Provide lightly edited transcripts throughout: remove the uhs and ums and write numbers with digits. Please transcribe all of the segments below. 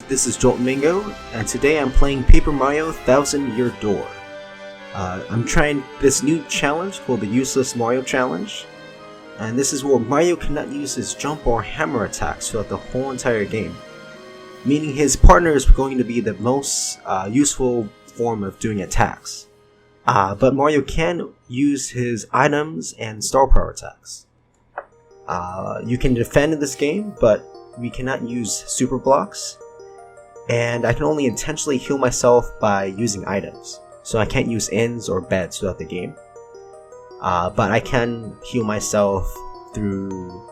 this is Jolt Mingo, and today I'm playing Paper Mario Thousand Year Door. I'm trying this new challenge called the Useless Mario Challenge, and this is where Mario cannot use his jump or hammer attacks throughout the whole entire game, meaning his partner is going to be the most useful form of doing attacks. But Mario can use his items and star power attacks. You can defend in this game, but we cannot use super blocks, and I can only intentionally heal myself by using items, so I can't use inns or beds throughout the game. But I can heal myself through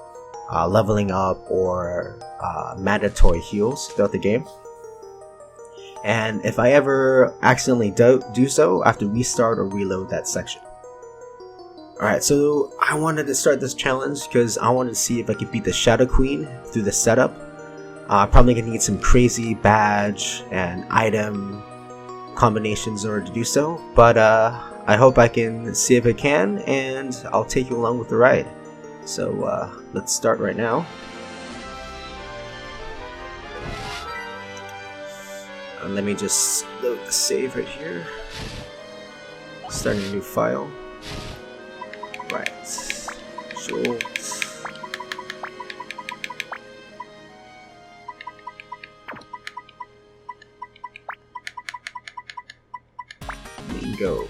leveling up or mandatory heals throughout the game. And if I ever accidentally do so, I have to restart or reload that section. Alright, so I wanted to start this challenge because I wanted to see if I could beat the Shadow Queen through the setup. Probably gonna need some crazy badge and item combinations in order to do so, but I hope I can see if I can, and I'll take you along with the ride. So let's start right now. Let me just load the save right here. Starting a new file. Right. Jolt. Mingo.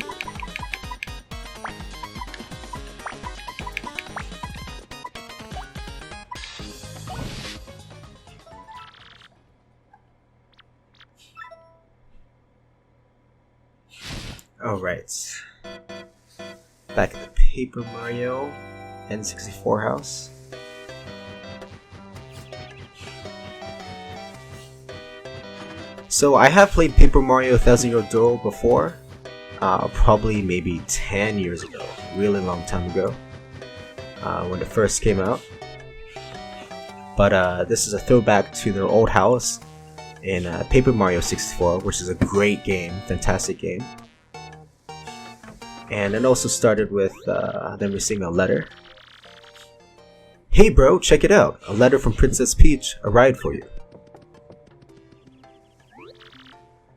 Alright. Back at the Paper Mario N64 house. So I have played Paper Mario Thousand Year Door before, probably maybe 10 years ago, really long time ago, when it first came out. But this is a throwback to their old house in Paper Mario 64, which is a great game, fantastic game. And it also started with them receiving a letter. Hey bro, check it out! A letter from Princess Peach arrived for you.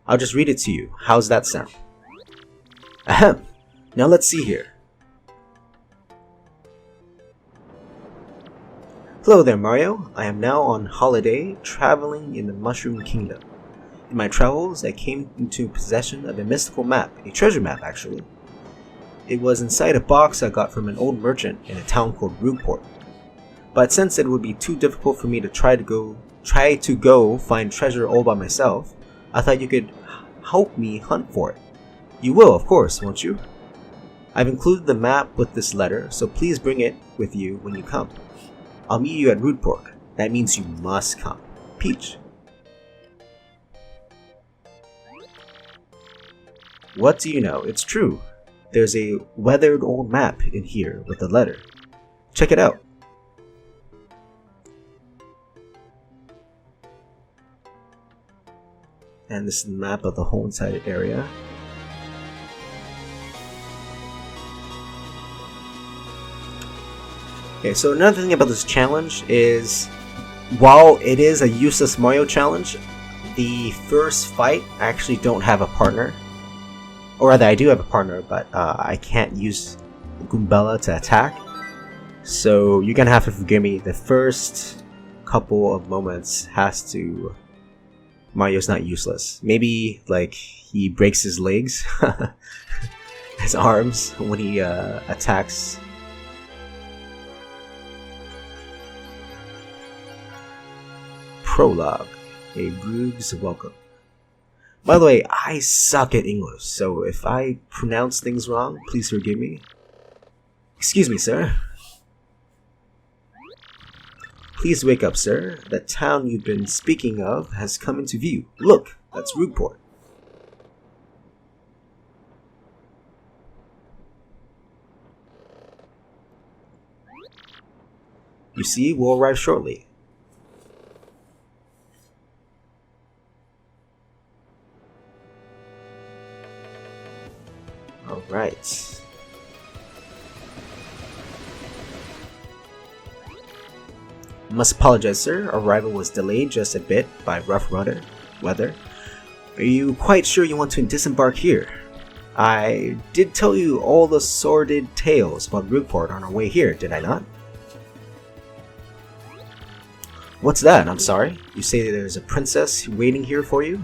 I'll just read it to you. How's that sound? Ahem! Now let's see here. Hello there, Mario. I am now on holiday, traveling in the Mushroom Kingdom. In my travels, I came into possession of a mystical map, a treasure map actually. It was inside a box I got from an old merchant in a town called Rootport. But since it would be too difficult for me to try to go find treasure all by myself, I thought you could help me hunt for it. You will, of course, won't you? I've included the map with this letter, so please bring it with you when you come. I'll meet you at Rootport. That means you must come. Peach. What do you know? It's true. There's a weathered old map in here with a letter. Check it out. And this is the map of the whole entire area. Okay, so another thing about this challenge is, while it is a useless Mario challenge, the first fight I actually don't have a partner. Or rather, I do have a partner, but I can't use Goombella to attack. So you're gonna have to forgive me. The first couple of moments Mario's not useless. Maybe like he breaks his legs, his arms when he attacks. Prologue. A Bruges welcome. By the way, I suck at English, so if I pronounce things wrong, please forgive me. Excuse me, sir. Please wake up, sir. The town you've been speaking of has come into view. Look, that's Rootport. You see, we'll arrive shortly. Alright. Must apologize, sir. Arrival was delayed just a bit by rough weather. weather. Are you quite sure you want to disembark here? I did tell you all the sordid tales about Rookport on our way here, did I not? What's that? I'm sorry. You say there's a princess waiting here for you?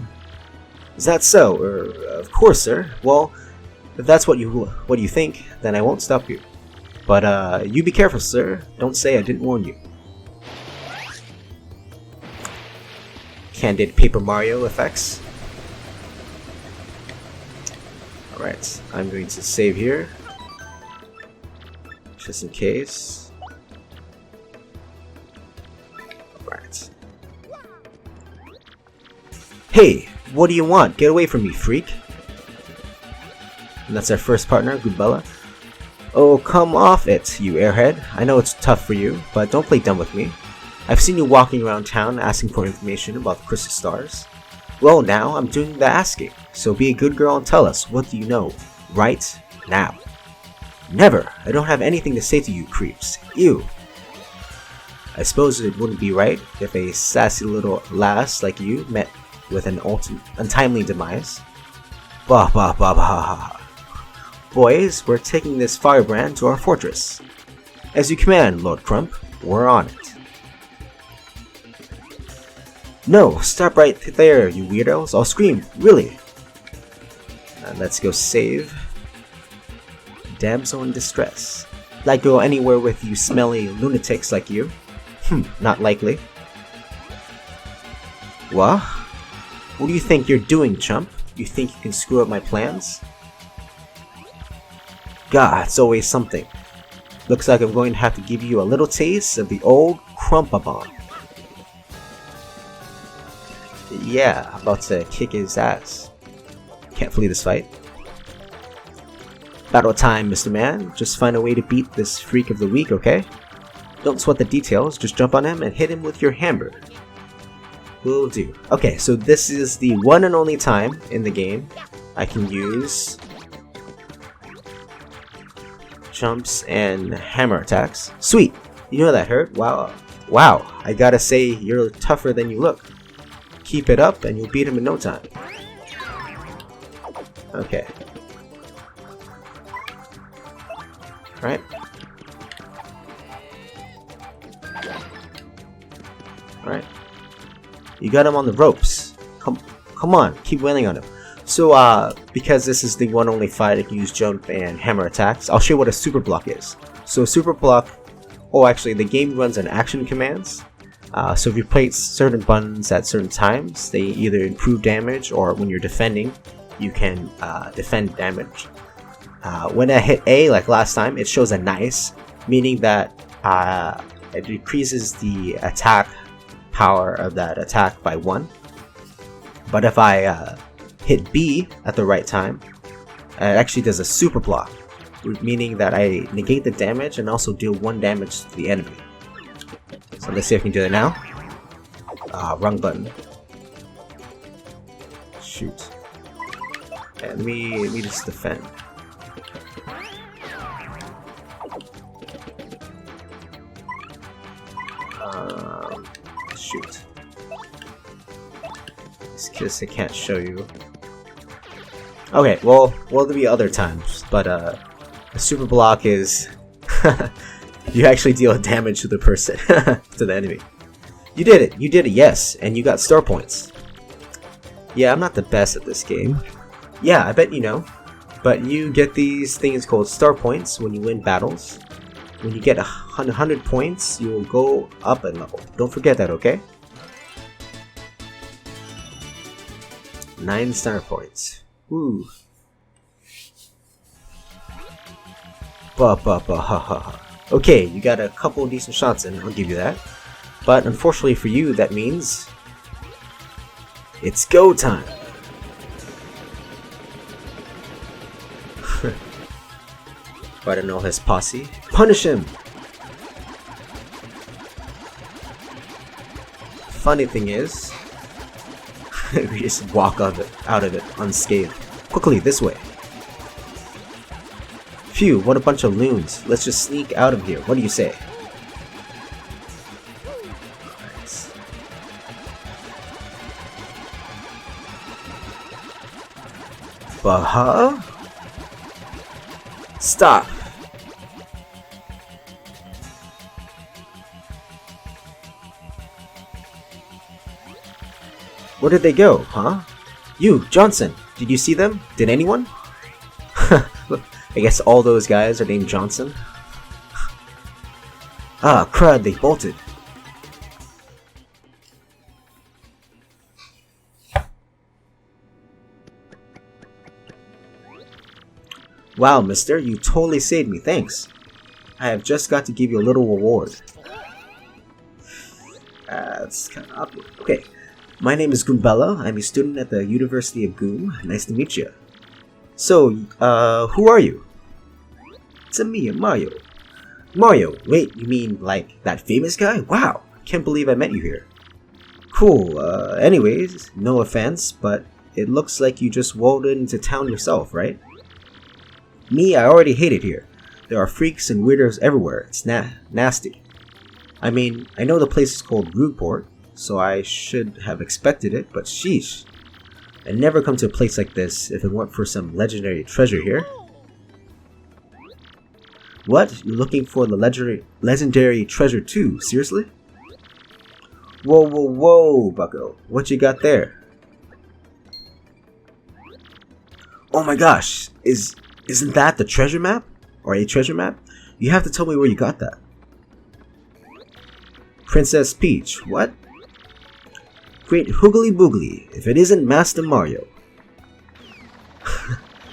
Is that so? Of course, sir. Well, if that's what you think, then I won't stop you. But you be careful, sir. Don't say I didn't warn you. Candid Paper Mario effects. Alright, I'm going to save here. Just in case. Alright. Hey! What do you want? Get away from me, freak! And that's our first partner, Goombella. Oh, come off it, you airhead. I know it's tough for you, but don't play dumb with me. I've seen you walking around town asking for information about the crystal stars. Well, now I'm doing the asking, so be a good girl and tell us, what do you know? Right now. Never! I don't have anything to say to you, creeps. Ew. I suppose it wouldn't be right if a sassy little lass like you met with an untimely demise. Bah bah bah bah. Boys, we're taking this firebrand to our fortress. As you command, Lord Crump. We're on it. No, stop right there, you weirdos. I'll scream, really. Let's go save. Damsel in distress. Like go anywhere with you smelly lunatics like you? Not likely. What? What do you think you're doing, chump? You think you can screw up my plans? God, it's always something. Looks like I'm going to have to give you a little taste of the old Crumpabomb. Yeah, I'm about to kick his ass. Can't flee this fight. Battle time, Mr. Man. Just find a way to beat this freak of the week, okay? Don't sweat the details, just jump on him and hit him with your hammer. Will do. Okay, so this is the one and only time in the game I can use jumps and hammer attacks. Sweet! You know that hurt? Wow. Wow, I gotta say, you're tougher than you look. Keep it up and you'll beat him in no time. Okay. Alright. Alright. You got him on the ropes. Come on, keep wailing on him. So, because this is the one only fight I can use jump and hammer attacks, I'll show you what a super block is. So super block, actually the game runs on action commands. So if you place certain buttons at certain times, they either improve damage or when you're defending, you can defend damage. When I hit A, like last time, it shows a nice, meaning that it decreases the attack power of that attack by 1. But if I hit B at the right time, it actually does a super block, meaning that I negate the damage and also deal 1 damage to the enemy. So let's see if I can do that now. Wrong button. Shoot. Okay, let me just defend. Shoot. This kiss I can't show you. Okay, well there'll be other times, but a super block is you actually deal damage to the person, to the enemy. You did it, yes, and you got star points. Yeah, I'm not the best at this game. Yeah, I bet you know. But you get these things called star points when you win battles. When you get 100 points, you will go up a level. Don't forget that, okay? 9 star points. Woo. Okay, you got a couple decent shots in, I'll give you that. But unfortunately for you, that means it's go time. But I know his posse. Punish him! Funny thing is, we just walk out of it unscathed. Quickly, this way. Phew, what a bunch of loons. Let's just sneak out of here. What do you say? Huh? Stop! Where did they go, huh? You, Johnson, did you see them? Did anyone? I guess all those guys are named Johnson. Ah, crud, they bolted. Wow, mister, you totally saved me, thanks. I have just got to give you a little reward. That's kind of awkward. Okay, my name is Goombella. I'm a student at the University of Goom. Nice to meet you. So, who are you? It's me, Mario. Mario, wait, you mean like that famous guy? Wow, can't believe I met you here. Cool, anyways, no offense, but it looks like you just rolled into town yourself, right? Me, I already hate it here. There are freaks and weirdos everywhere. It's nasty. I mean, I know the place is called Rootport, so I should have expected it, but sheesh. I'd never come to a place like this if it weren't for some legendary treasure here. What? You're looking for the legendary treasure too? Seriously? Whoa, bucko. What you got there? Oh my gosh, isn't that the treasure map? Or a treasure map? You have to tell me where you got that. Princess Peach, what? Great hoogly boogly, if it isn't Master Mario.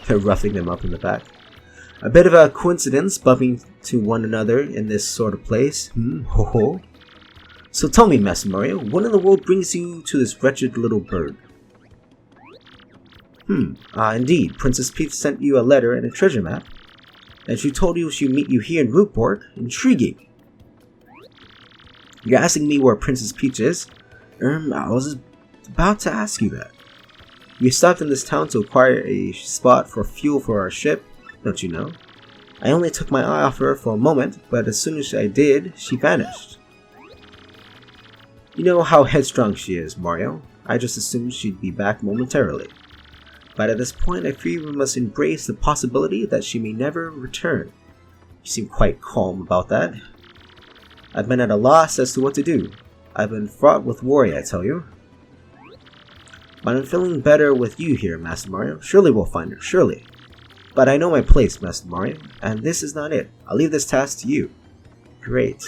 They're roughing them up in the back. A bit of a coincidence bumping to one another in this sort of place. Ho ho. So tell me, Master Mario, what in the world brings you to this wretched little bird? Indeed, Princess Peach sent you a letter and a treasure map, and she told you she'd meet you here in Rootport. Intriguing. You're asking me where Princess Peach is? I was about to ask you that. We stopped in this town to acquire a spot for fuel for our ship, don't you know? I only took my eye off her for a moment, but as soon as I did, she vanished. You know how headstrong she is, Mario. I just assumed she'd be back momentarily. But at this point, I fear we must embrace the possibility that she may never return. You seem quite calm about that. I've been at a loss as to what to do. I've been fraught with worry, I tell you. But I'm feeling better with you here, Master Mario. Surely we'll find her, surely. But I know my place, Master Mario, and this is not it. I'll leave this task to you. Great.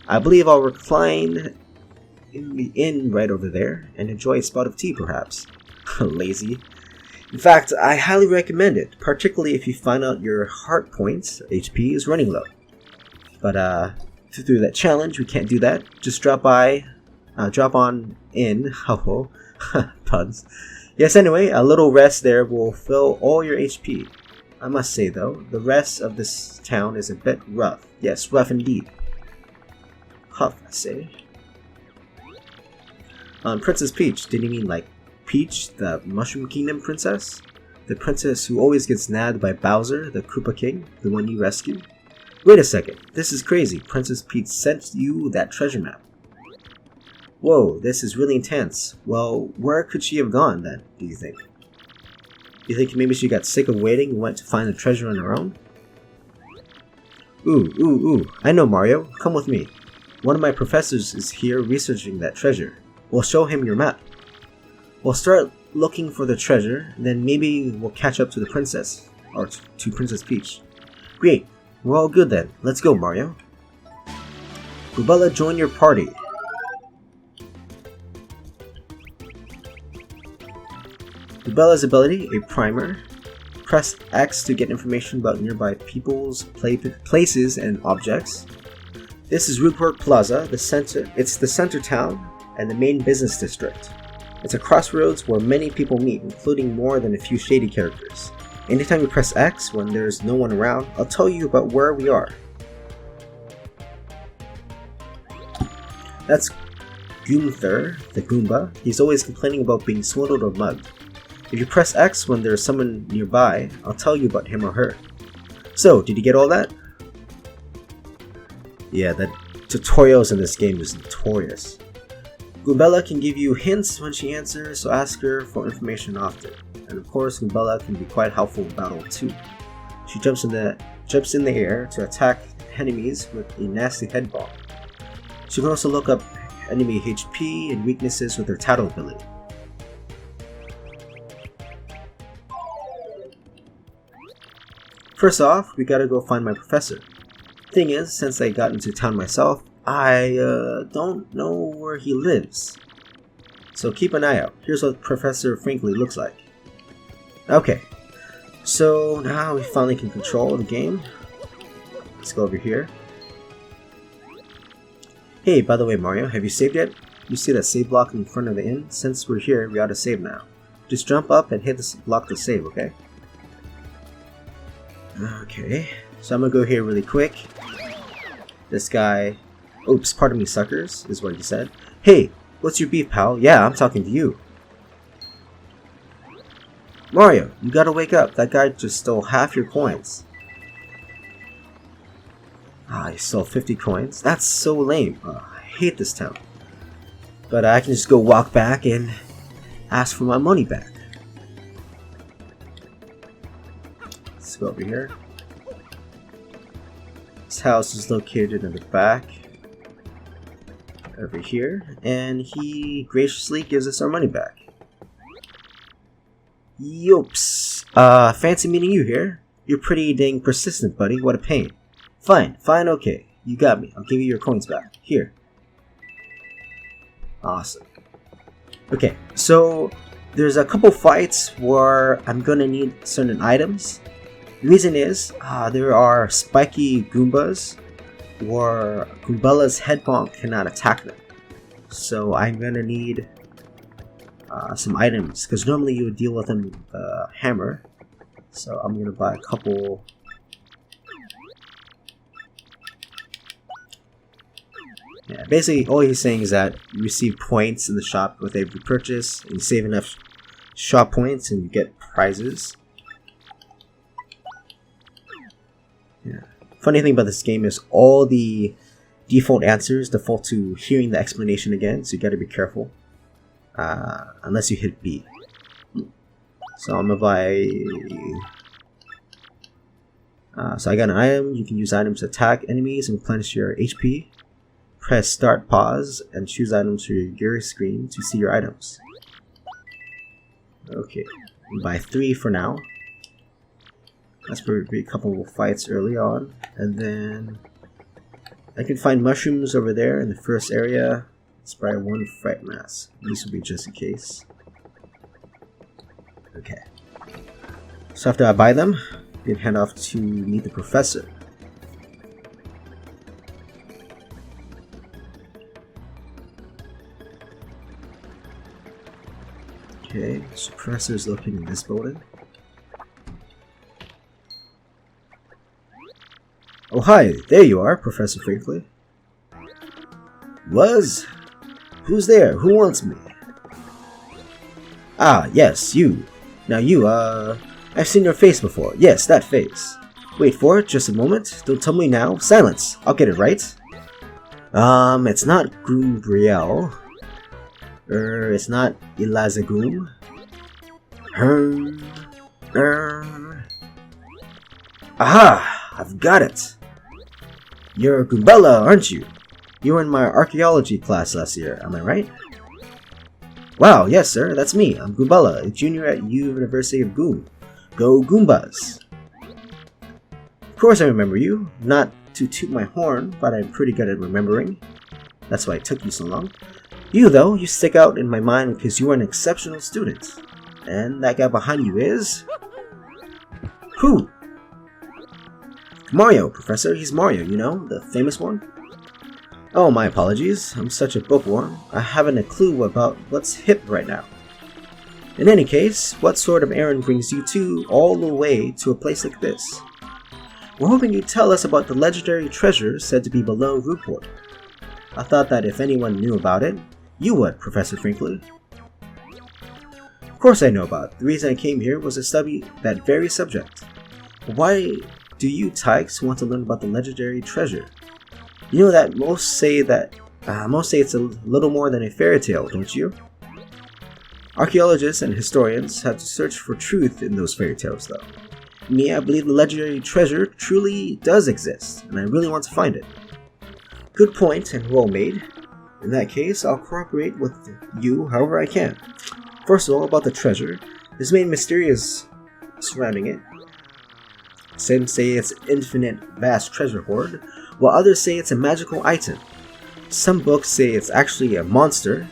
I believe I'll recline in the inn right over there and enjoy a spot of tea, perhaps. Lazy. In fact, I highly recommend it, particularly if you find out your heart points, HP, is running low. But, to do that challenge, we can't do that. Just drop on in, ho puns. Yes, anyway, a little rest there will fill all your HP. I must say, though, the rest of this town is a bit rough. Yes, rough indeed. Huff, I say. Princess Peach, did you mean like Peach, the Mushroom Kingdom princess? The princess who always gets nabbed by Bowser, the Koopa King, the one you rescued? Wait a second, this is crazy. Princess Peach sent you that treasure map. Whoa, this is really intense. Well, where could she have gone then, do you think? Do you think maybe she got sick of waiting and went to find the treasure on her own? Ooh, I know, Mario. Come with me. One of my professors is here researching that treasure. We'll show him your map. We'll start looking for the treasure, then maybe we'll catch up to the princess, or to Princess Peach. Great, we're all good then. Let's go, Mario. Goombella, join your party. Goombella's ability, a primer. Press X to get information about nearby peoples, places, and objects. This is Rootport Plaza, it's the center town and the main business district. It's a crossroads where many people meet, including more than a few shady characters. Anytime you press X when there's no one around, I'll tell you about where we are. That's Goomther, the Goomba. He's always complaining about being swindled or mugged. If you press X when there's someone nearby, I'll tell you about him or her. So, did you get all that? Yeah, the tutorials in this game is notorious. Goombella can give you hints when she answers, so ask her for information often. And of course, Goombella can be quite helpful in battle too. She jumps in the air to attack enemies with a nasty head bomb. She can also look up enemy HP and weaknesses with her Tattle ability. First off, we gotta go find my professor. Thing is, since I got into town myself, I don't know where he lives. So keep an eye out. Here's what Professor Frankly looks like. Okay, so now we finally can control the game. Let's go over here. Hey, by the way, Mario, have you saved yet? You see that save block in front of the inn? Since we're here, we ought to save now. Just jump up and hit this block to save, okay? Okay, so I'm gonna go here really quick. This guy... Oops, pardon me, suckers, is what he said. Hey, what's your beef, pal? Yeah, I'm talking to you. Mario, you gotta wake up. That guy just stole half your coins. Ah, he stole 50 coins? That's so lame. I hate this town. But I can just go walk back and ask for my money back. Let's go over here. This house is located in the back. Over here. And he graciously gives us our money back. Yops. Fancy meeting you here. You're pretty dang persistent, buddy. What a pain. Fine, okay. You got me. I'll give you your coins back. Here. Awesome. Okay, so there's a couple fights where I'm gonna need certain items. The reason is, there are spiky Goombas where Goombella's head bonk cannot attack them. So I'm gonna need some items, because normally you would deal with them with a hammer. So I'm gonna buy a couple. Yeah, basically all he's saying is that you receive points in the shop with every purchase, and you save enough shop points and you get prizes. Yeah. Funny thing about this game is all the default answers default to hearing the explanation again, so you gotta be careful. Unless you hit B. So I'm gonna buy... so I got an item. You can use items to attack enemies and replenish your HP. Press start, pause, and choose items for your gear screen to see your items. Okay, buy 3 for now. That's probably a couple of fights early on. And then I can find mushrooms over there in the first area. Let's buy 1 fright mask. This will be just in case. Okay. So after I buy them, we can head off to meet the professor. Okay, so professor is located in this building. Oh hi, there you are, Professor Frankly. Was? Who's there? Who wants me? Ah, yes, you. Now you, I've seen your face before. Yes, that face. Wait for it, just a moment. Don't tell me now. Silence! I'll get it right. It's not Goombriel. It's not Elazagoom. Aha! I've got it! You're Goombella, aren't you? You were in my archaeology class last year, am I right? Wow, yes sir, that's me. I'm Goombella, a junior at University of Goom. Go Goombas! Of course I remember you. Not to toot my horn, but I'm pretty good at remembering. That's why it took you so long. You, though, you stick out in my mind because you are an exceptional student. And that guy behind you is... Who? Mario, Professor. He's Mario, you know, the famous one. Oh, my apologies. I'm such a bookworm. I haven't a clue about what's hip right now. In any case, what sort of errand brings you all the way to a place like this? We're hoping you'd tell us about the legendary treasure said to be below Rootport. I thought that if anyone knew about it, you would, Professor Frankly. Of course I know about it. The reason I came here was to study that very subject. Why do you tykes want to learn about the legendary treasure? You know that most say that Most say it's a little more than a fairy tale, don't you? Archaeologists and historians have to search for truth in those fairy tales, though. Me, I believe the legendary treasure truly does exist, and I really want to find it. Good point, and well made. In that case, I'll cooperate with you however I can. First of all, about the treasure, there's main mysterious surrounding it. Some say it's an infinite, vast treasure hoard, while others say it's a magical item. Some books say it's actually a monster,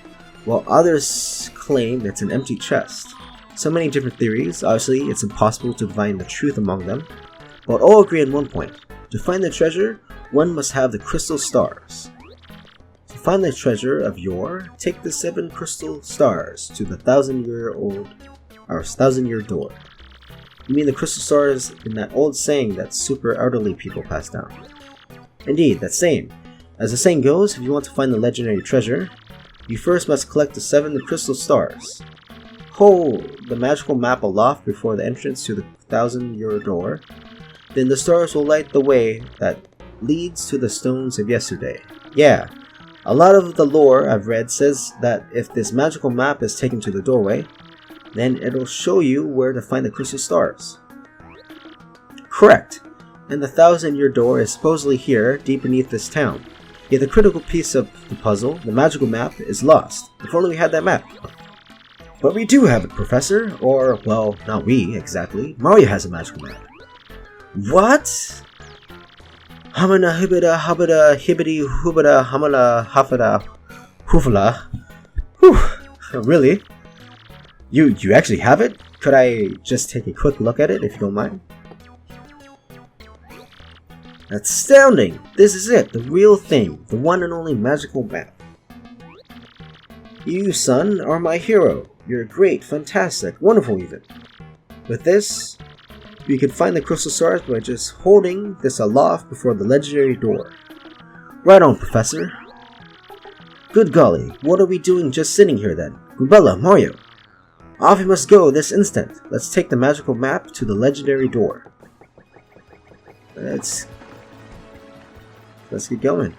while others claim it's an empty chest. So many different theories, obviously it's impossible to find the truth among them, but all agree on one point. To find the treasure, one must have the crystal stars. To find the treasure of yore, take the 7 crystal stars to the 1,000-year door. You mean the crystal stars in that old saying that super elderly people pass down? Indeed, that same. As the saying goes, if you want to find the legendary treasure, you first must collect the 7 crystal stars. Hold the magical map aloft before the entrance to the 1,000-year door. Then the stars will light the way that leads to the stones of yesterday. Yeah, a lot of the lore I've read says that if this magical map is taken to the doorway, then it'll show you where to find the crystal stars. Correct, and the 1,000-year door is supposedly here, deep beneath this town. Yet the critical piece of the puzzle, the magical map, is lost. If only we had that map. But we do have it, Professor. Or, well, not we, exactly. Mario has a magical map. What? Hamana hibida habida hibidi hubida hamala hafada hufala. Whew, really? You actually have it? Could I just take a quick look at it, if you don't mind? Astounding! This is it, the real thing, the one and only magical map. You, son, are my hero. You're great, fantastic, wonderful even. With this, you can find the crystal stars by just holding this aloft before the legendary door. Right on, Professor. Good golly, what are we doing just sitting here then? Goombella, Mario! Off we must go this instant. Let's take the magical map to the legendary door. Let's get going.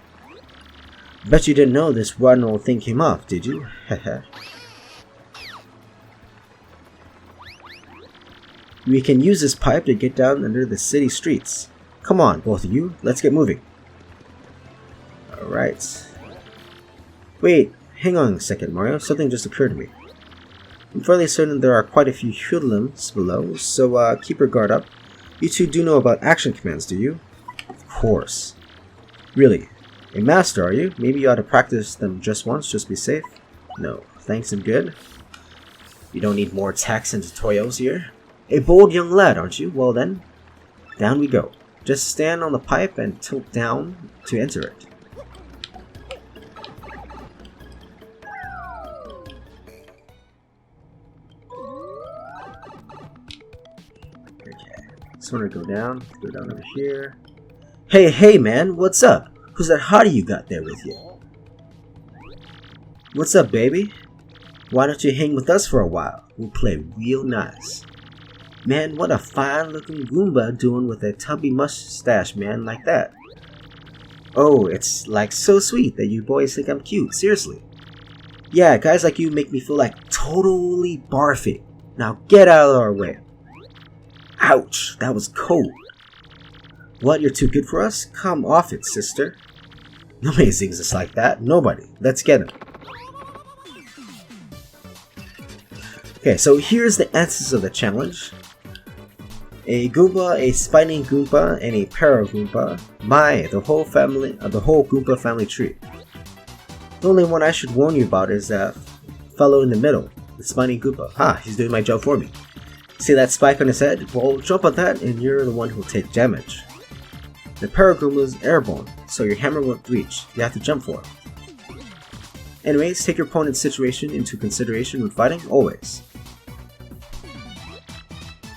Bet you didn't know this rotten old thing came off, did you? Haha. We can use this pipe to get down under the city streets. Come on, both of you, let's get moving. Alright. Wait, hang on a second, Mario. Something just occurred to me. I'm fairly certain there are quite a few hoodlums below, so keep your guard up. You two do know about action commands, do you? Of course. Really? A master, are you? Maybe you ought to practice them just once, just be safe? No. Thanks and good. You don't need more attacks and tutorials here. A bold young lad, aren't you? Well then, down we go. Just stand on the pipe and tilt down to enter it. Just want to go down over here. Hey man, what's up? Who's that hottie you got there with you? What's up, baby? Why don't you hang with us for a while? We'll play real nice. Man, what a fine looking Goomba doing with a tubby mustache, man, like that. Oh, it's like so sweet that you boys think I'm cute, seriously. Yeah, guys like you make me feel like totally barfing. Now get out of our way. Ouch, that was cold. What, you're too good for us? Come off it, sister. Nobody sings us like that. Nobody. Let's get him. Okay, so here's the answers of the challenge. A Goomba, a Spiny Goomba, and a Paragoomba. The whole Goomba family tree. The only one I should warn you about is that fellow in the middle, the Spiny Goomba. Ha, he's doing my job for me. See that spike on his head? Well, jump on that and you're the one who'll take damage. The Paragoomba is airborne, so your hammer won't reach. You have to jump for it. Anyways, take your opponent's situation into consideration when fighting, always.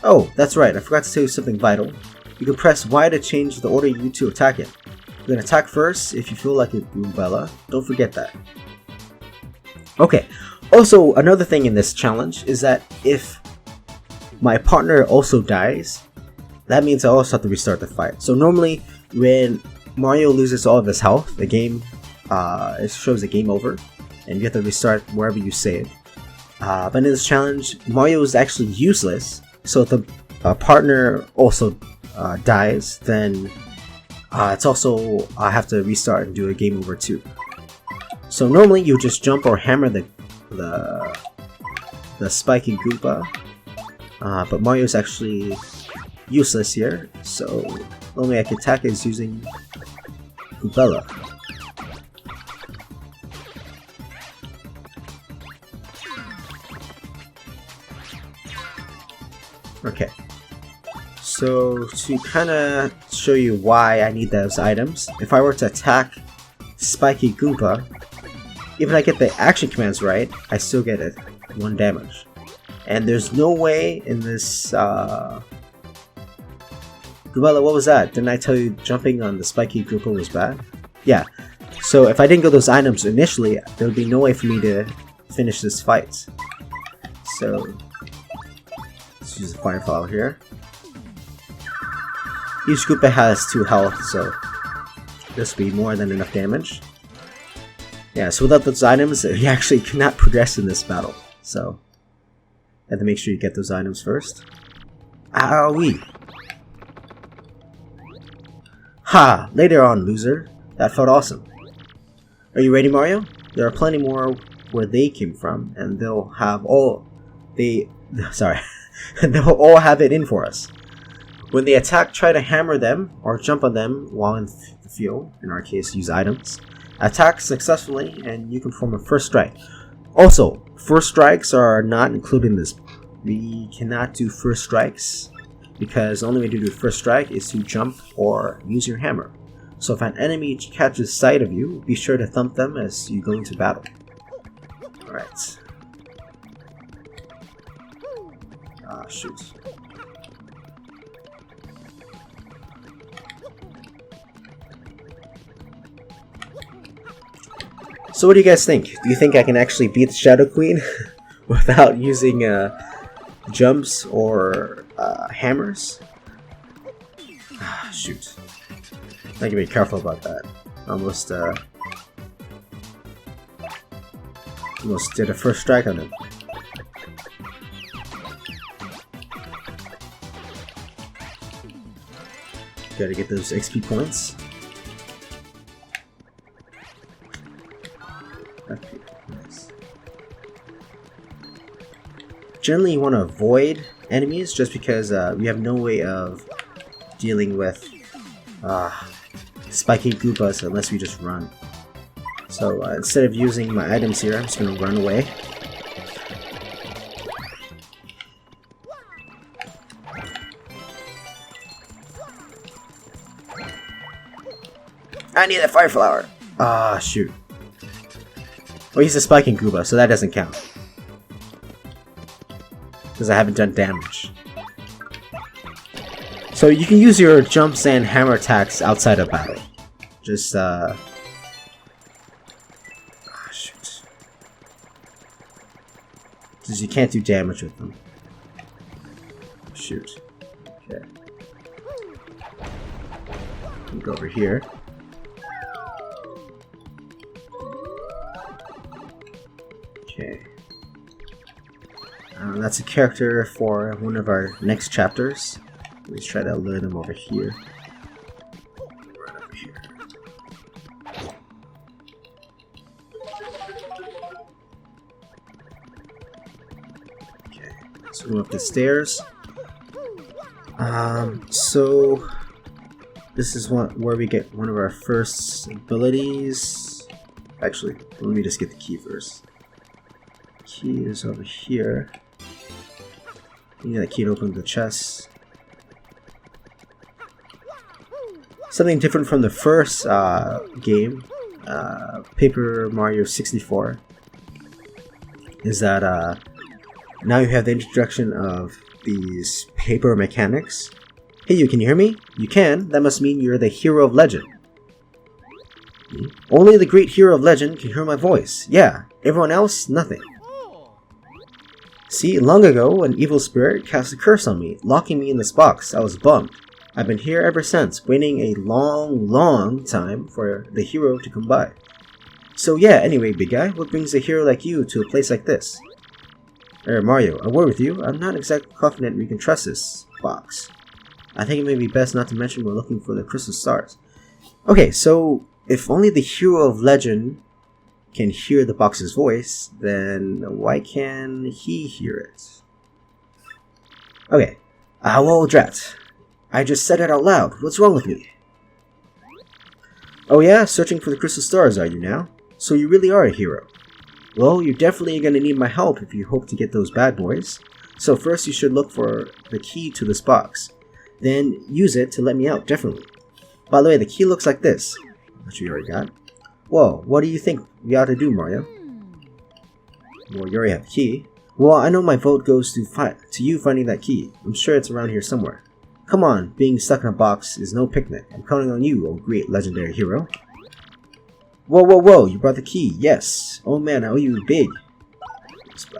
Oh, that's right, I forgot to tell you something vital. You can press Y to change the order you to attack it. You're gonna attack first if you feel like a Goombella. Don't forget that. Okay, also another thing in this challenge is that if my partner also dies, that means I also have to restart the fight. So normally when Mario loses all of his health, the game it shows a game over, and you have to restart wherever you saved. But in this challenge, Mario is actually useless, so if the partner also dies, then it's also have to restart and do a game over too. So normally you just jump or hammer the spiky Goomba, but Mario's actually useless here, so the only I can attack is using Goombella. Okay, so to kind of show you why I need those items, if I were to attack Spiky Goomba, even if I get the action commands right, I still get it 1 damage. And there's no way in this Goombella, what was that? Didn't I tell you jumping on the Spiky Goomba was bad? Yeah, so if I didn't get those items initially, there would be no way for me to finish this fight. So let's use the Fire Flower here. Each Goomba has 2 health, so this will be more than enough damage. Yeah, so without those items, you actually cannot progress in this battle. So you have to make sure you get those items first. Owie! Ha! Later on, loser. That felt awesome. Are you ready, Mario? There are plenty more where they came from, and they'll have all... they'll all have it in for us. When they attack, try to hammer them, or jump on them while in the field. In our case, use items. Attack successfully, and you can perform a first strike. Also, first strikes are not included in this. We cannot do first strikes, because the only way to do first strike is to jump or use your hammer. So if an enemy catches sight of you, be sure to thump them as you go into battle. Alright. Ah, shoot. So what do you guys think? Do you think I can actually beat the Shadow Queen without using jumps or hammers? Ah, shoot. I gotta be careful about that. Almost did a first strike on him. Gotta get those XP points. Okay, nice. Generally, you want to avoid enemies just because we have no way of dealing with spiky Goombas unless we just run. So instead of using my items here, I'm just going to run away. I need that Fire Flower! Ah, shoot. Well, he's a spiking Goomba, so that doesn't count. Because I haven't done damage. So you can use your jumps and hammer attacks outside of battle. Just, ah, shoot. Because you can't do damage with them. Shoot. Okay. Let me go over here. Okay. That's a character for one of our next chapters. Let's try to lure them over here. Right over here. Okay, so go up the stairs. So this is where we get one of our first abilities. Actually, let me just get the key first. Key is over here. You need that key to open the chest. Something different from the first game, Paper Mario 64, is that now you have the introduction of these paper mechanics. Hey, you can hear me? You can. That must mean you're the hero of legend. Only the great hero of legend can hear my voice. Yeah, everyone else, nothing. See, long ago, an evil spirit cast a curse on me, locking me in this box. I was bummed. I've been here ever since, waiting a long, long time for the hero to come by. So yeah, anyway, big guy, what brings a hero like you to a place like this? Mario, a word with you. I'm not exactly confident we can trust this box. I think it may be best not to mention we're looking for the crystal stars. Okay, so if only the hero of legend can hear the box's voice, then why can he hear it? Okay. Well, Drat. I just said it out loud. What's wrong with me? Oh yeah? Searching for the crystal stars, are you now? So you really are a hero. Well, you're definitely going to need my help if you hope to get those bad boys. So first you should look for the key to this box. Then use it to let me out, definitely. By the way, the key looks like this, which we already got. Whoa, what do you think we ought to do, Mario? Well, you already have the key. Well, I know my vote goes to you finding that key. I'm sure it's around here somewhere. Come on, being stuck in a box is no picnic. I'm counting on you, oh great legendary hero. Whoa, whoa, whoa, you brought the key, yes. Oh man, I owe you big.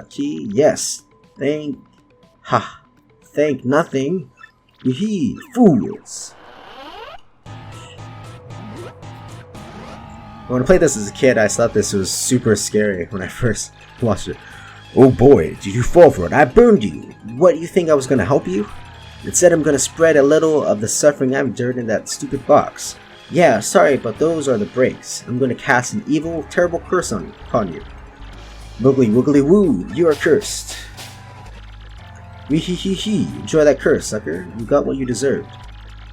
Key, yes. Thank nothing. Wee fools. When I played this as a kid, I thought this was super scary when I first watched it. Oh boy, did you fall for it? I burned you. What, you think I was gonna help you? Instead, I'm gonna spread a little of the suffering I've endured in that stupid box. Yeah, sorry, but those are the breaks. I'm gonna cast an evil, terrible curse upon you. Wiggly wiggly woo, you are cursed. Wee hee hee hee, enjoy that curse, sucker. You got what you deserved.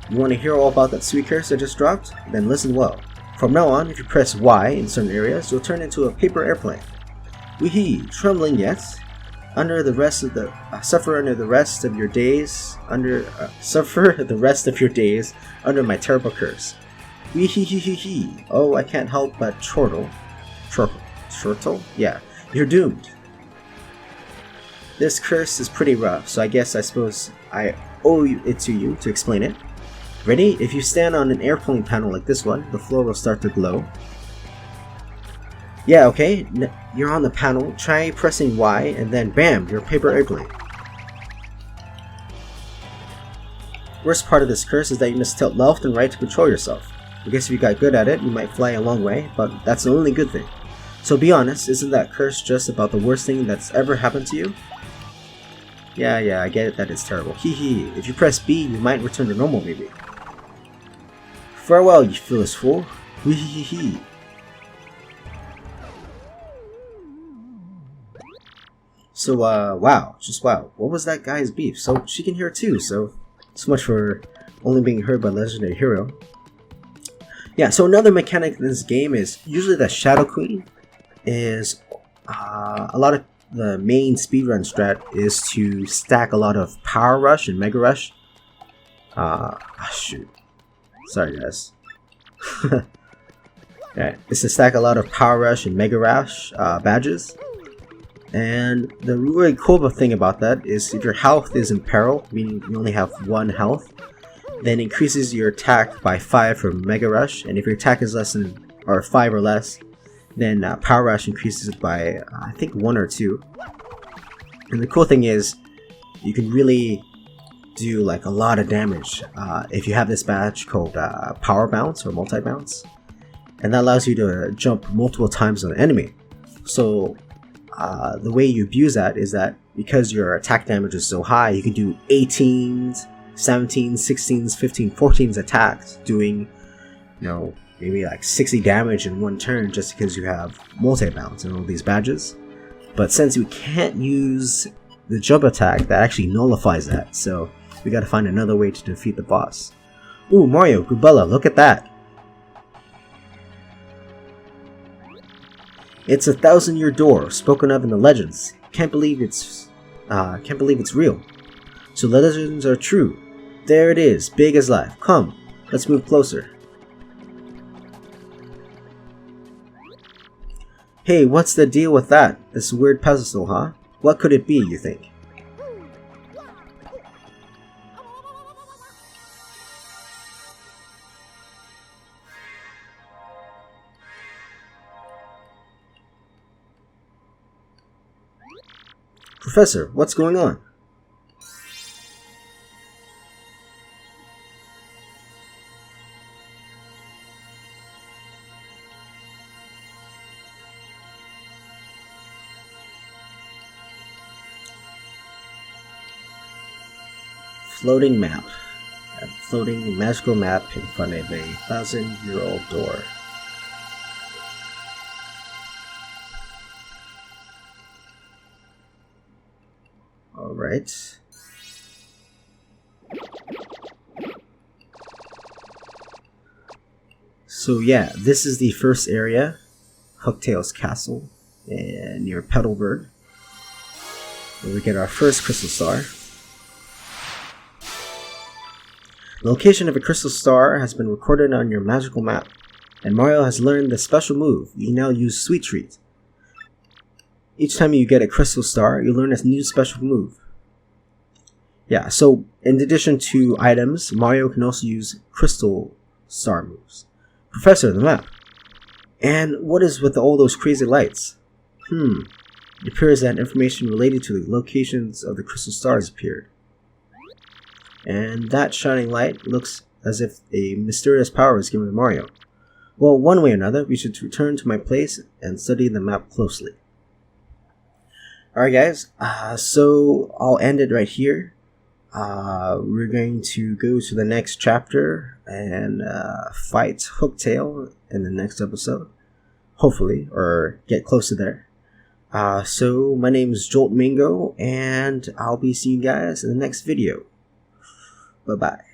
You want to hear all about that sweet curse I just dropped? Then listen well. From now on, if you press Y in certain areas, you'll turn into a paper airplane. Wee hee, trembling yet? Under the rest of the suffer the rest of your days under my terrible curse. Wee hee hee hee hee. Oh, I can't help but chortle. Yeah, you're doomed. This curse is pretty rough, so I suppose I owe it to you to explain it. Ready? If you stand on an airplane panel like this one, the floor will start to glow. Yeah, okay, you're on the panel, try pressing Y, and then bam, you're a paper airplane. Worst part of this curse is that you must tilt left and right to control yourself. I guess if you got good at it, you might fly a long way, but that's the only good thing. So be honest, isn't that curse just about the worst thing that's ever happened to you? Yeah, I get it that it's terrible. Hee hee, if you press B, you might return to normal maybe. Farewell, you foolish fool. Wee hee hee. So, wow, just wow. What was that guy's beef? So, she can hear too, so much for only being heard by Legendary Hero. Yeah, so another mechanic in this game is usually the Shadow Queen is a lot of the main speedrun strat is to stack a lot of Power Rush and Mega Rush. Shoot. Sorry, guys. Alright, it's to stack a lot of Power Rush and Mega Rush badges. And the really cool thing about that is if your health is in peril, meaning you only have 1 health, then increases your attack by 5 for Mega Rush, and if your attack is less than, or 5 or less, then Power Rush increases it by, I think 1 or 2. And the cool thing is, you can really do like a lot of damage if you have this badge called Power Bounce or Multi Bounce, and that allows you to jump multiple times on an enemy. So the way you abuse that is that because your attack damage is so high, you can do 18s, 17s, 16s, 15s, 14s attacks, doing, maybe like 60 damage in one turn just because you have multi-bounce and all these badges. But since we can't use the jump attack, that actually nullifies that, so we gotta find another way to defeat the boss. Ooh, Mario, Gubella, look at that! It's a 1,000-year door, spoken of in the legends. Can't believe it's real. So the legends are true. There it is, big as life. Come, let's move closer. Hey, what's the deal with that? This weird pedestal, huh? What could it be, you think? Professor, what's going on? floating map. A floating magical map in front of a 1,000-year-old door. Alright. So yeah, this is the first area, Hooktail's Castle, and near Petalburg, where we get our first crystal star. The location of a crystal star has been recorded on your magical map, and Mario has learned the special move. You now use Sweet Treat. Each time you get a crystal star, you learn a new special move. Yeah, so in addition to items, Mario can also use crystal star moves. Professor, the map. And what is with all those crazy lights? It appears that information related to the locations of the crystal stars appeared. And that shining light looks as if a mysterious power is given to Mario. Well, one way or another, we should return to my place and study the map closely. Alright guys, so I'll end it right here. We're going to go to the next chapter and fight Hooktail in the next episode. Hopefully, or get close to there. So my name is Jolt Mingo, and I'll be seeing you guys in the next video. Bye-bye.